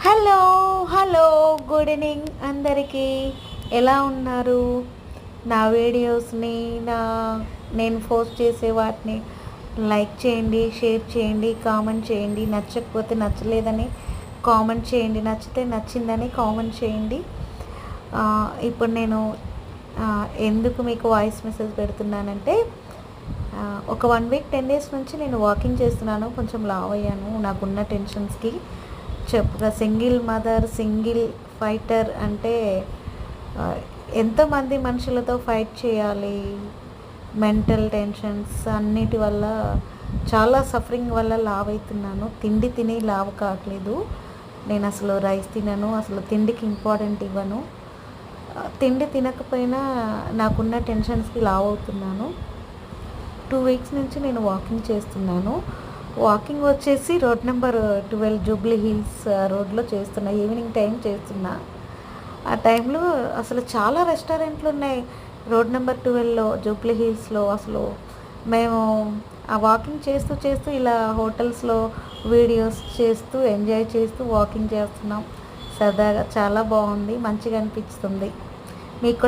Hello hello good evening అందరికీ. ఎలా ఉన్నారు? నా వీడియోస్ని నేను పోస్ట్ చేసే వాటిని లైక్ చేయండి, షేర్ చేయండి, కామెంట్ చేయండి. నచ్చకపోతే నచ్చలేదని కామెంట్ చేయండి, నచ్చితే నచ్చిందని కామెంట్ చేయండి. ఇప్పుడు నేను ఎందుకు మీకు వాయిస్ మెసేజ్ పెడుతున్నానంటే, ఒక 1 వీక్ 10 డేస్ నుంచి నేను వాకింగ్ చేస్తున్నాను. కొంచెం లావ్ అయ్యాను నాకున్న టెన్షన్స్కి. చెప్పుగా సింగిల్ మదర్, సింగిల్ ఫైటర్ అంటే ఎంతోమంది మనుషులతో ఫైట్ చేయాలి. మెంటల్ టెన్షన్స్ అన్నిటి వల్ల చాలా సఫరింగ్ వల్ల లావ్ అవుతున్నాను. తిండి తిని లావ్ కావట్లేదు. నేను అసలు రైస్ తినను, అసలు తిండికి ఇంపార్టెంట్ ఇవ్వను. తిండి తినకపోయినా నాకున్న టెన్షన్స్కి లావ్ అవుతున్నాను. 2 వీక్స్ నుంచి నేను వాకింగ్ చేస్తున్నాను. వాకింగ్ వచ్చేసి రోడ్ నెంబర్ 12 జూబ్లీ హిల్స్ రోడ్లో చేస్తున్నా. ఈవినింగ్ టైం చేస్తున్నా. ఆ టైంలో అసలు చాలా రెస్టారెంట్లు ఉన్నాయి రోడ్ నెంబర్ 12లో, జూబ్లీ హిల్స్లో. అసలు మేము ఆ వాకింగ్ చేస్తూ చేస్తూ ఇలా హోటల్స్లో వీడియోస్ చేస్తూ ఎంజాయ్ చేస్తూ వాకింగ్ చేస్తున్నాం. సరదాగా చాలా బాగుంది, మంచిగా అనిపిస్తుంది. మీకు